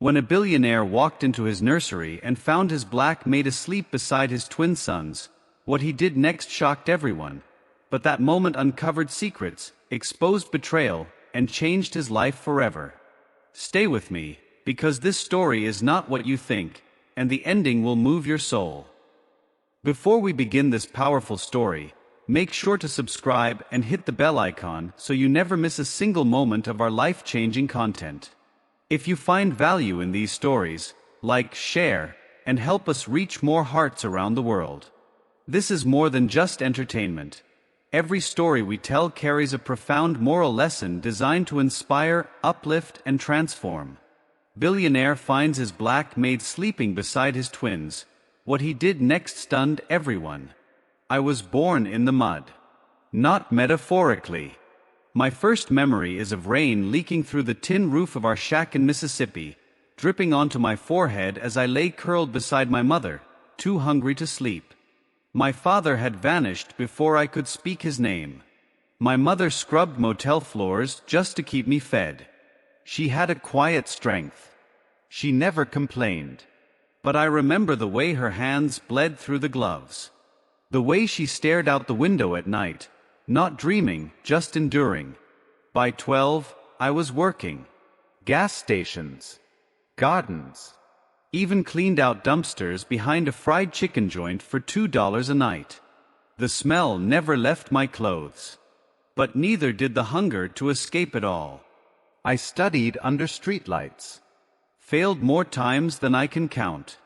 When a billionaire walked into his nursery and found his black maid asleep beside his twin sons, what he did next shocked everyone. But that moment uncovered secrets, exposed betrayal, and changed his life forever. Stay with me, because this story is not what you think, and the ending will move your soul. Before we begin this powerful story, make sure to subscribe and hit the bell icon so you never miss a single moment of our life-changing content. If you find value in these stories, like, share, and help us reach more hearts around the world. This is more than just entertainment. Every story we tell carries a profound moral lesson designed to inspire, uplift, and transform. Billionaire finds his black maid sleeping beside his twins. What he did next stunned everyone. I was born in the mud. Not metaphorically. My first memory is of rain leaking through the tin roof of our shack in Mississippi, dripping onto my forehead as I lay curled beside my mother, too hungry to sleep. My father had vanished before I could speak his name. My mother scrubbed motel floors just to keep me fed. She had a quiet strength. She never complained. But I remember the way her hands bled through the gloves. The way she stared out the window at night, not dreaming, just enduring. By 12, I was working. Gas stations. Gardens. Even cleaned out dumpsters behind a fried chicken joint for $2 a night. The smell never left my clothes. But neither did the hunger to escape it all. I studied under streetlights. Failed more times than I can count.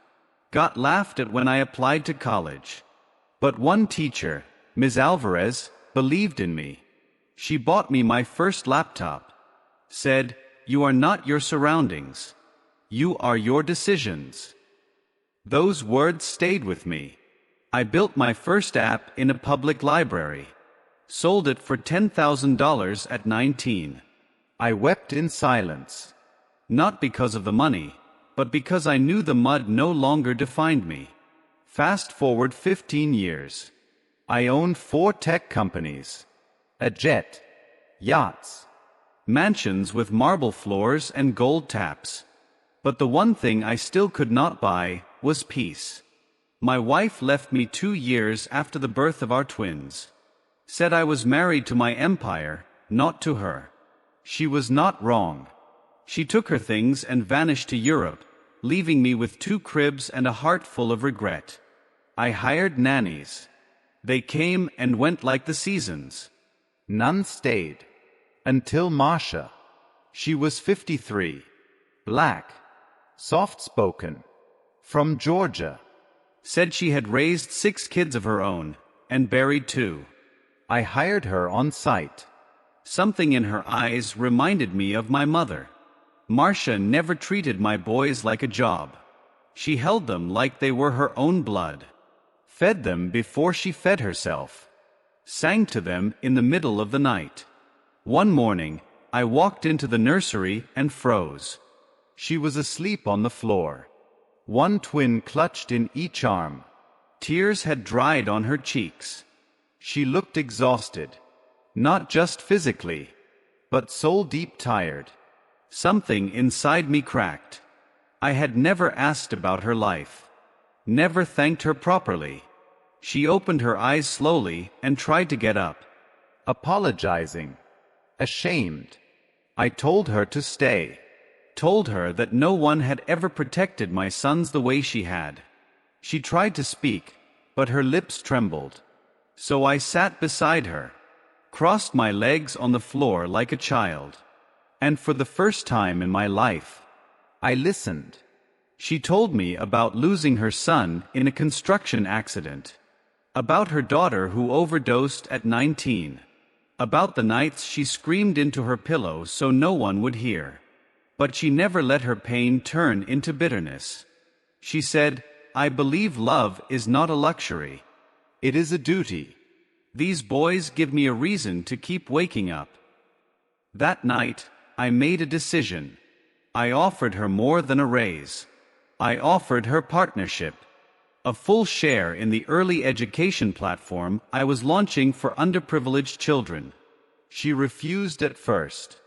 Got laughed at when I applied to college. But one teacher, Ms. Alvarez, believed in me. She bought me my first laptop. Said, "You are not your surroundings. You are your decisions." Those words stayed with me. I built my first app in a public library. Sold it for $10,000 at 19. I wept in silence. Not because of the money, but because I knew the mud no longer defined me. Fast forward 15 years. I own 4 tech companies. A jet. Yachts. Mansions with marble floors and gold taps. But the one thing I still could not buy was peace. My wife left me 2 years after the birth of our twins. Said I was married to my empire, not to her. She was not wrong. She took her things and vanished to Europe, leaving me with 2 cribs and a heart full of regret. I hired nannies. They came and went like the seasons. None stayed. Until Marsha. She was 53. Black. Soft-spoken. From Georgia. Said she had raised 6 kids of her own, and buried 2. I hired her on site. Something in her eyes reminded me of my mother. Marsha never treated my boys like a job. She held them like they were her own blood. Fed them before she fed herself. Sang to them in the middle of the night. One morning, I walked into the nursery and froze. She was asleep on the floor. One twin clutched in each arm. Tears had dried on her cheeks. She looked exhausted. Not just physically, but soul-deep tired. Something inside me cracked. I had never asked about her life. Never thanked her properly. She opened her eyes slowly and tried to get up. Apologizing. Ashamed. I told her to stay. Told her that no one had ever protected my sons the way she had. She tried to speak, but her lips trembled. So I sat beside her. Crossed my legs on the floor like a child. And for the first time in my life, I listened. She told me about losing her son in a construction accident. About her daughter who overdosed at 19. About the nights she screamed into her pillow so no one would hear. But she never let her pain turn into bitterness. She said, "I believe love is not a luxury. It is a duty. These boys give me a reason to keep waking up." That night, I made a decision. I offered her more than a raise. I offered her partnership. A full share in the early education platform I was launching for underprivileged children. She refused at first.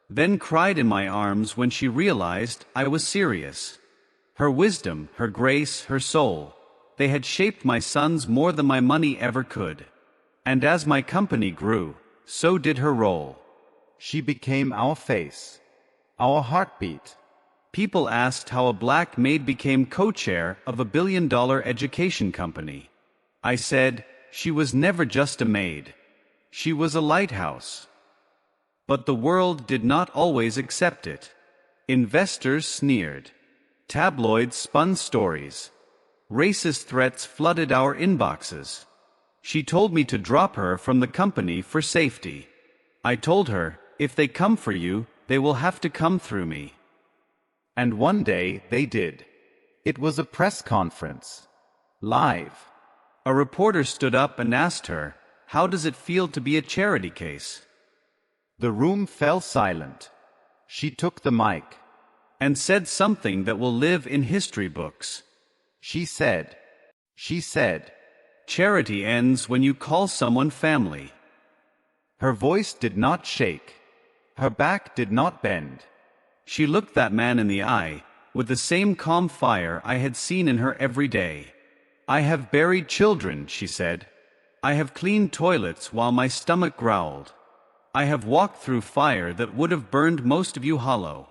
then cried in my arms when she realized I was serious. Her wisdom, her grace, her soul, they had shaped my sons more than my money ever could. And as my company grew, so did her role. She became our face, our heartbeat. People asked how a black maid became co-chair of a billion-dollar education company. I said, she was never just a maid. She was a lighthouse. But the world did not always accept it. Investors sneered. Tabloids spun stories. Racist threats flooded our inboxes. She told me to drop her from the company for safety. I told her, if they come for you, they will have to come through me. And one day they did. It was a press conference. Live. A reporter stood up and asked her, how does it feel to be a charity case? The room fell silent. She took the mic and said something that will live in history books. She said, charity ends when you call someone family. Her voice did not shake. Her back did not bend. She looked that man in the eye, with the same calm fire I had seen in her every day. I have buried children, she said. I have cleaned toilets while my stomach growled. I have walked through fire that would have burned most of you hollow.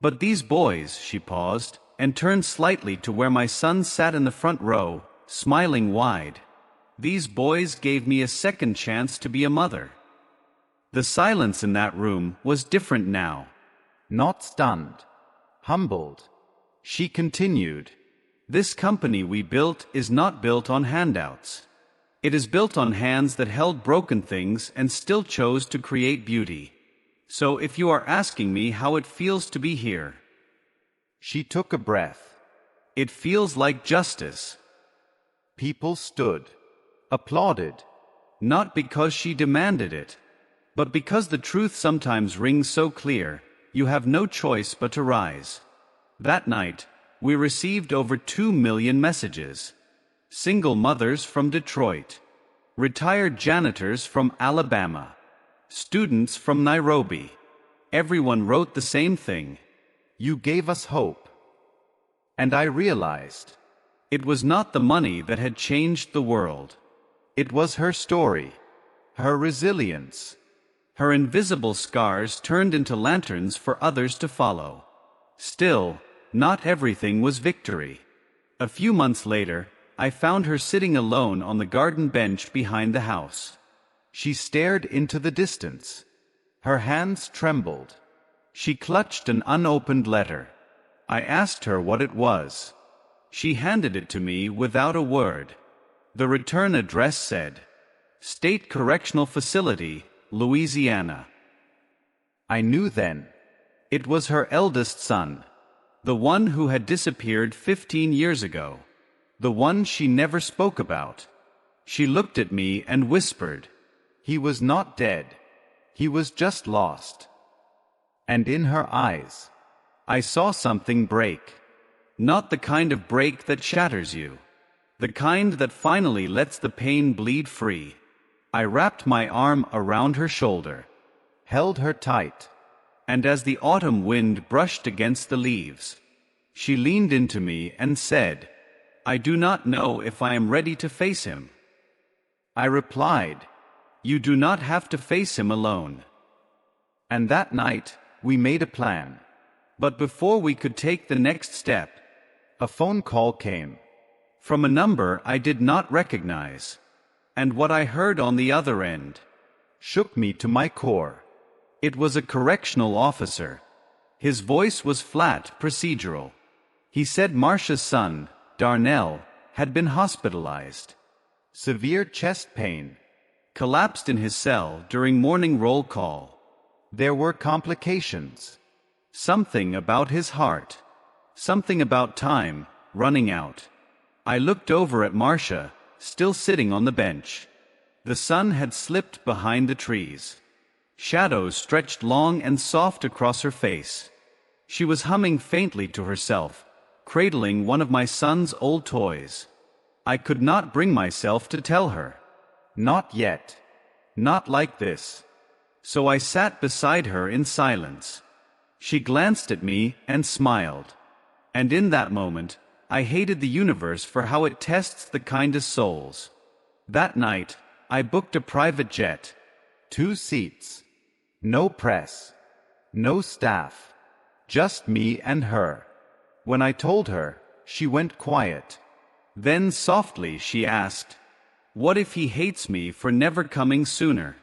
But these boys, she paused, and turned slightly to where my son sat in the front row, smiling wide. These boys gave me a second chance to be a mother. The silence in that room was different now. Not stunned. Humbled. She continued. This company we built is not built on handouts. It is built on hands that held broken things and still chose to create beauty. So if you are asking me how it feels to be here. She took a breath. It feels like justice. People stood. Applauded. Not because she demanded it, but because the truth sometimes rings so clear, you have no choice but to rise. That night, we received over 2 million messages. Single mothers from Detroit. Retired janitors from Alabama. Students from Nairobi. Everyone wrote the same thing. You gave us hope. And I realized. It was not the money that had changed the world. It was her story. Her resilience. Her invisible scars turned into lanterns for others to follow. Still, not everything was victory. A few months later, I found her sitting alone on the garden bench behind the house. She stared into the distance. Her hands trembled. She clutched an unopened letter. I asked her what it was. She handed it to me without a word. The return address said, State Correctional Facility, Louisiana. I knew then. It was her eldest son. The one who had disappeared 15 years ago. The one she never spoke about. She looked at me and whispered, he was not dead. He was just lost. And in her eyes, I saw something break. Not the kind of break that shatters you. The kind that finally lets the pain bleed free. I wrapped my arm around her shoulder. Held her tight. And as the autumn wind brushed against the leaves, she leaned into me and said, I do not know if I am ready to face him. I replied, you do not have to face him alone. And that night, we made a plan. But before we could take the next step, a phone call came. From a number I did not recognize. And what I heard on the other end shook me to my core. It was a correctional officer. His voice was flat, procedural. He said Marsha's son, Darnell, had been hospitalized. Severe chest pain. Collapsed in his cell during morning roll call. There were complications. Something about his heart. Something about time, running out. I looked over at Marsha, still sitting on the bench. The sun had slipped behind the trees. Shadows stretched long and soft across her face. She was humming faintly to herself, cradling one of my son's old toys. I could not bring myself to tell her. Not yet. Not like this. So I sat beside her in silence. She glanced at me and smiled. And in that moment, I hated the universe for how it tests the kindest souls. That night, I booked a private jet. 2 seats. No press. No staff. Just me and her. When I told her, she went quiet. Then softly she asked, "What if he hates me for never coming sooner?"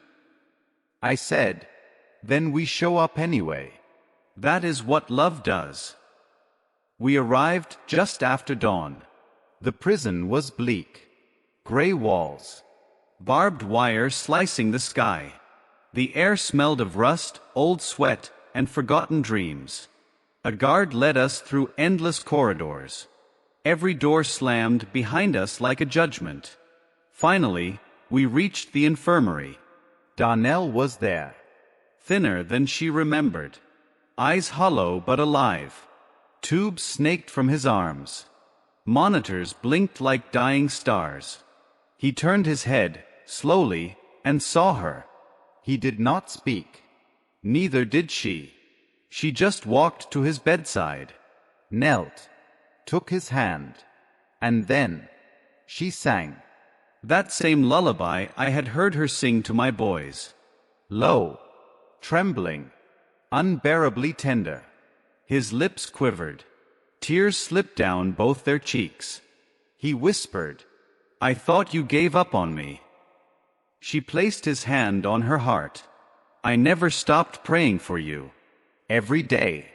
I said, "Then we show up anyway." That is what love does. We arrived just after dawn. The prison was bleak. Gray walls. Barbed wire slicing the sky. The air smelled of rust, old sweat, and forgotten dreams. A guard led us through endless corridors. Every door slammed behind us like a judgment. Finally, we reached the infirmary. Darnell was there. Thinner than she remembered. Eyes hollow but alive. Tubes snaked from his arms. Monitors blinked like dying stars. He turned his head, slowly, and saw her. He did not speak. Neither did she. She just walked to his bedside. Knelt. Took his hand. And then she sang. That same lullaby I had heard her sing to my boys. Low. Trembling. Unbearably tender. His lips quivered. Tears slipped down both their cheeks. He whispered, "I thought you gave up on me." She placed his hand on her heart. "I never stopped praying for you." Every day.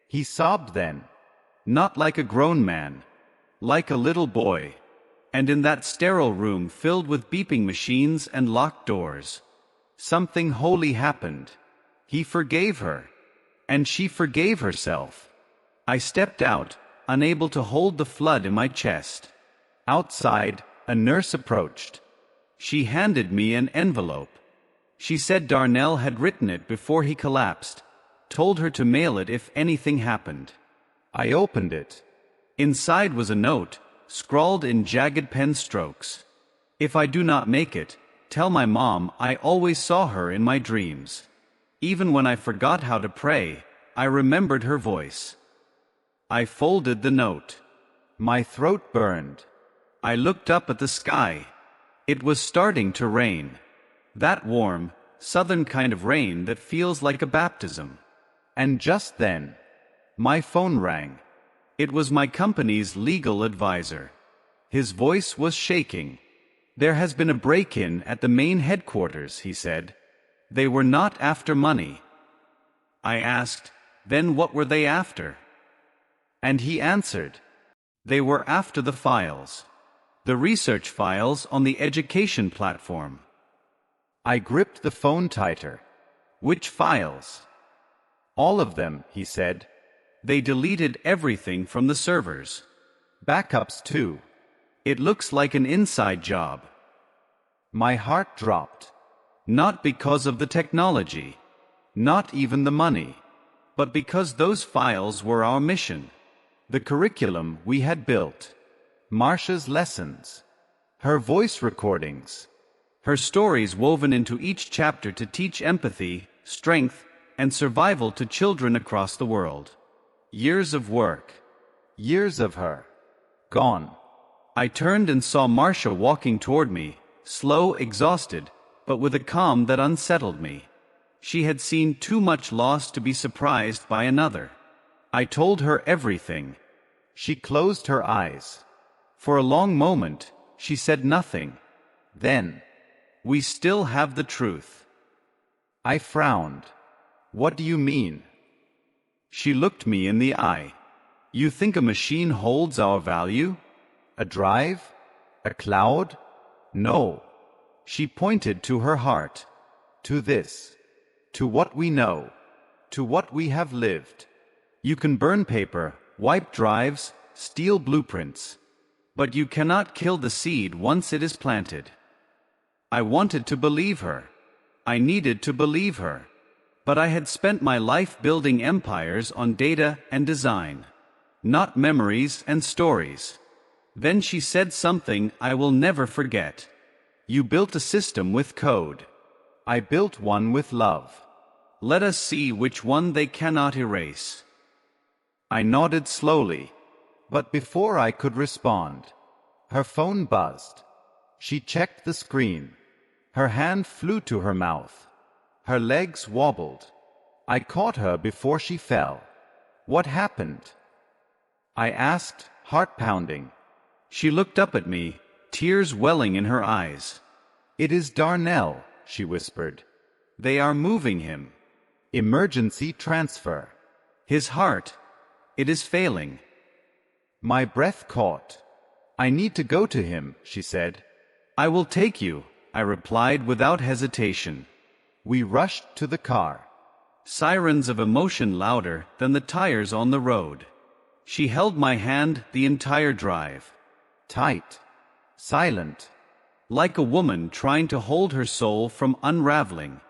He sobbed then. Not like a grown man. Like a little boy. And in that sterile room filled with beeping machines and locked doors, something holy happened. He forgave her. And she forgave herself. I stepped out, unable to hold the flood in my chest. Outside, a nurse approached. She handed me an envelope. She said Darnell had written it before he collapsed, told her to mail it if anything happened. I opened it. Inside was a note, scrawled in jagged pen strokes. "If I do not make it, tell my mom I always saw her in my dreams. Even when I forgot how to pray, I remembered her voice." I folded the note. My throat burned. I looked up at the sky. It was starting to rain. That warm, southern kind of rain that feels like a baptism. And just then, my phone rang. It was my company's legal advisor. His voice was shaking. "There has been a break-in at the main headquarters," he said. "They were not after money." I asked, "Then what were they after?" And he answered, "They were after the files. The research files on the education platform." I gripped the phone tighter. "Which files?" "All of them," he said. "They deleted everything from the servers. Backups too." "It looks like an inside job." My heart dropped. Not because of the technology. Not even the money. But because those files were our mission. The curriculum we had built. Marsha's lessons. Her voice recordings. Her stories woven into each chapter to teach empathy, strength, and survival to children across the world. Years of work. Years of her. Gone. I turned and saw Marsha walking toward me, slow, exhausted, but with a calm that unsettled me. She had seen too much loss to be surprised by another. I told her everything. She closed her eyes. For a long moment, she said nothing. Then, "We still have the truth." I frowned. "What do you mean?" She looked me in the eye. "You think a machine holds our value? A drive? A cloud? No." She pointed to her heart. "To this. To what we know. To what we have lived." You can burn paper, wipe drives, steal blueprints. But you cannot kill the seed once it is planted. I wanted to believe her. I needed to believe her. But I had spent my life building empires on data and design, not memories and stories. Then she said something I will never forget. "You built a system with code. I built one with love. Let us see which one they cannot erase. I nodded slowly, but before I could respond, her phone buzzed. She checked the screen. Her hand flew to her mouth. Her legs wobbled. I caught her before she fell. What happened? I asked, heart pounding. She looked up at me, tears welling in her eyes. It is Darnell, she whispered. They are moving him. Emergency transfer. His heart. It is failing. My breath caught. I need to go to him, she said. I will take you, I replied without hesitation. We rushed to the car. Sirens of emotion louder than the tires on the road. She held my hand the entire drive. Tight. Silent. Like a woman trying to hold her soul from unraveling.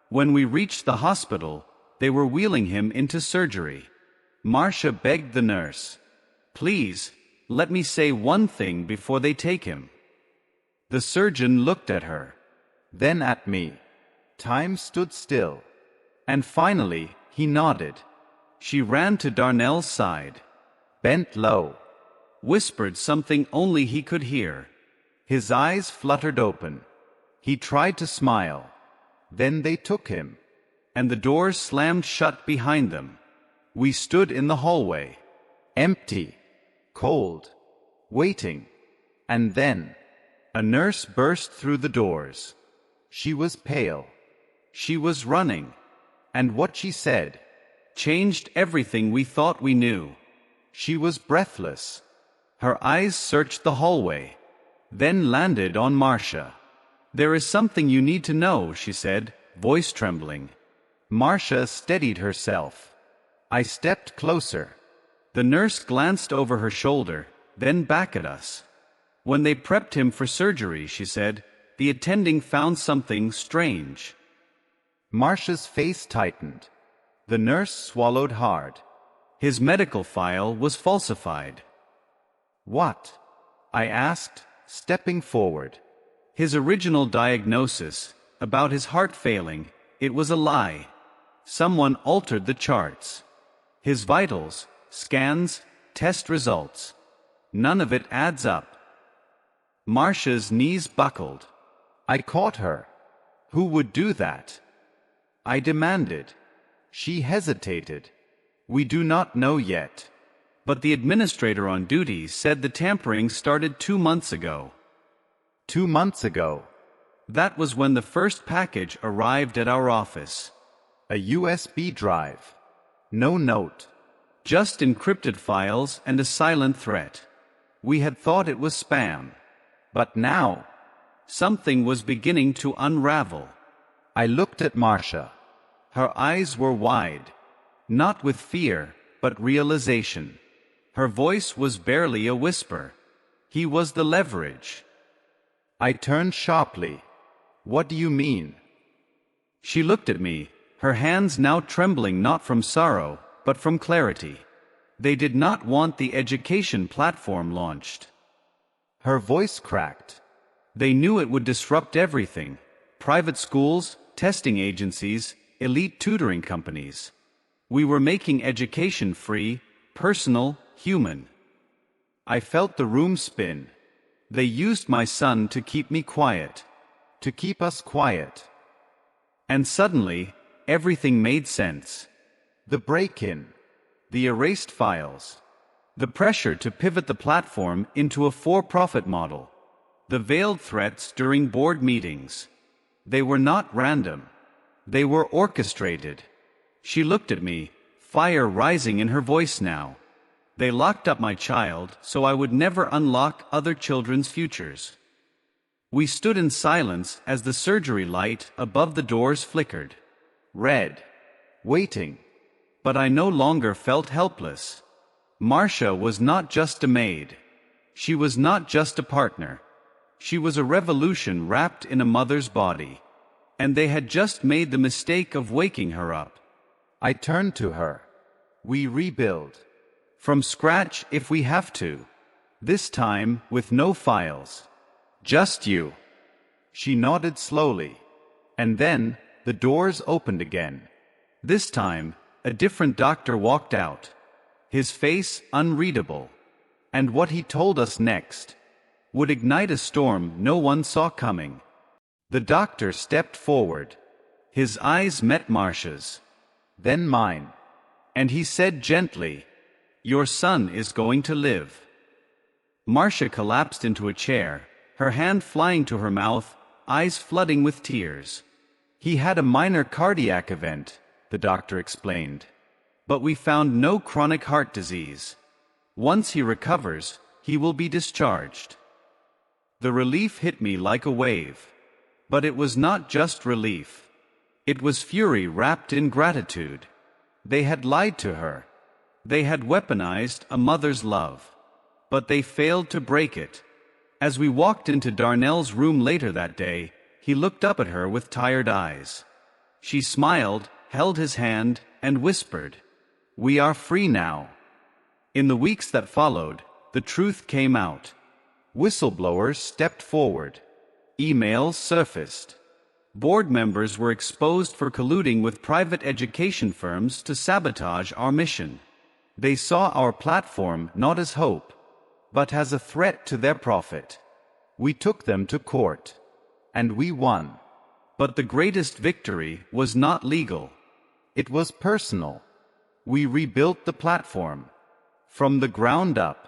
When we reached the hospital, they were wheeling him into surgery. Marsha begged the nurse, "Please, let me say one thing before they take him." The surgeon looked at her, then at me. Time stood still. And finally, he nodded. She ran to Darnell's side, bent low, whispered something only he could hear. His eyes fluttered open. He tried to smile. Then they took him. And the doors slammed shut behind them. We stood in the hallway. Empty. Cold. Waiting. And then, a nurse burst through the doors. She was pale. She was running. And what she said changed everything we thought we knew. She was breathless. Her eyes searched the hallway, then landed on Marsha. "There is something you need to know," she said, voice trembling. Marsha steadied herself. I stepped closer. The nurse glanced over her shoulder, then back at us. "When they prepped him for surgery," she said, "the attending found something strange." Marsha's face tightened. The nurse swallowed hard. His medical file was falsified. What? I asked, stepping forward. His original diagnosis, about his heart failing, it was a lie. Someone altered the charts. His vitals, scans, test results. None of it adds up. Marsha's knees buckled. I caught her. Who would do that? I demanded. She hesitated. We do not know yet. But the administrator on duty said the tampering started 2 months ago. 2 months ago. That was when the first package arrived at our office. A USB drive. No note. Just encrypted files and a silent threat. We had thought it was spam. But now, something was beginning to unravel. I looked at Marsha. Her eyes were wide. Not with fear, but realization. Her voice was barely a whisper. He was the leverage. I turned sharply. What do you mean? She looked at me, her hands now trembling not from sorrow, but from clarity. They did not want the education platform launched. Her voice cracked. They knew it would disrupt everything. Private schools, testing agencies, elite tutoring companies. We were making education free, personal, human. I felt the room spin. They used my son to keep me quiet. To keep us quiet. And suddenly, everything made sense. The break-in. The erased files. The pressure to pivot the platform into a for-profit model. The veiled threats during board meetings. They were not random. They were orchestrated. She looked at me, fire rising in her voice now. They locked up my child so I would never unlock other children's futures. We stood in silence as the surgery light above the doors flickered. Red. Waiting. But I no longer felt helpless. Marsha was not just a maid. She was not just a partner. She was a revolution wrapped in a mother's body. And they had just made the mistake of waking her up. I turned to her. We rebuild. From scratch if we have to. This time with no files. Just you. She nodded slowly. And then, the doors opened again. This time, a different doctor walked out. His face unreadable. And what he told us next would ignite a storm no one saw coming. The doctor stepped forward. His eyes met Marsha's, Then mine. and he said gently, "Your son is going to live." Marsha collapsed into a chair, her hand flying to her mouth, eyes flooding with tears. "He had a minor cardiac event," the doctor explained. "But we found no chronic heart disease. Once he recovers, he will be discharged." The relief hit me like a wave. But it was not just relief. It was fury wrapped in gratitude. They had lied to her. They had weaponized a mother's love. But they failed to break it. As we walked into Darnell's room later that day, he looked up at her with tired eyes. She smiled, held his hand, and whispered, "We are free now." In the weeks that followed, the truth came out. Whistleblowers stepped forward. Emails surfaced. Board members were exposed for colluding with private education firms to sabotage our mission. They saw our platform not as hope, but as a threat to their profit. We took them to court. And we won. But the greatest victory was not legal. It was personal. We rebuilt the platform. From the ground up.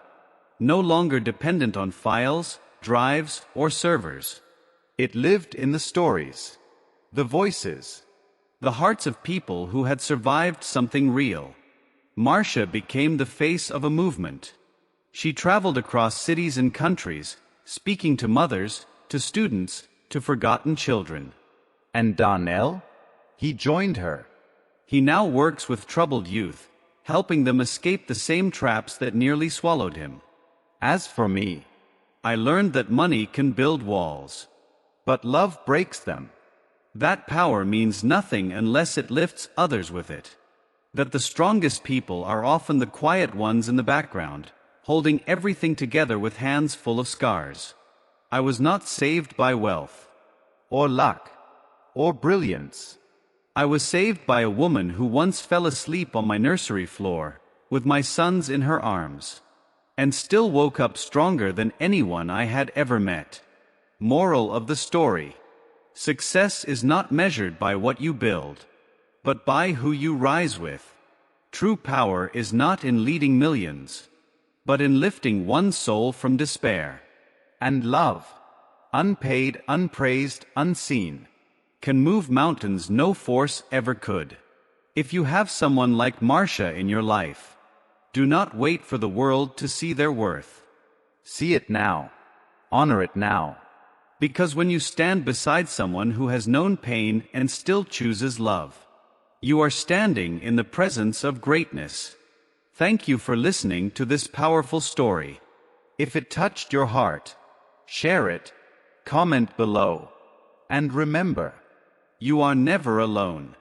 No longer dependent on files, drives, or servers. It lived in the stories. The voices. The hearts of people who had survived something real. Marsha became the face of a movement. She traveled across cities and countries, speaking to mothers, to students, to forgotten children. And Darnell? He joined her. He now works with troubled youth, helping them escape the same traps that nearly swallowed him. As for me, I learned that money can build walls. but love breaks them. That power means nothing unless it lifts others with it. That the strongest people are often the quiet ones in the background, holding everything together with hands full of scars. I was not saved by wealth, Or luck. Or brilliance. I was saved by a woman who once fell asleep on my nursery floor, with my sons in her arms, and still woke up stronger than anyone I had ever met. Moral of the story: success is not measured by what you build, but by who you rise with. True power is not in leading millions, but in lifting one soul from despair. And love. Unpaid, unpraised, unseen. Can move mountains no force ever could. If you have someone like Marsha in your life, do not wait for the world to see their worth. See it now. Honor it now. Because when you stand beside someone who has known pain and still chooses love, you are standing in the presence of greatness. Thank you for listening to this powerful story. If it touched your heart, share it, comment below, and remember, you are never alone.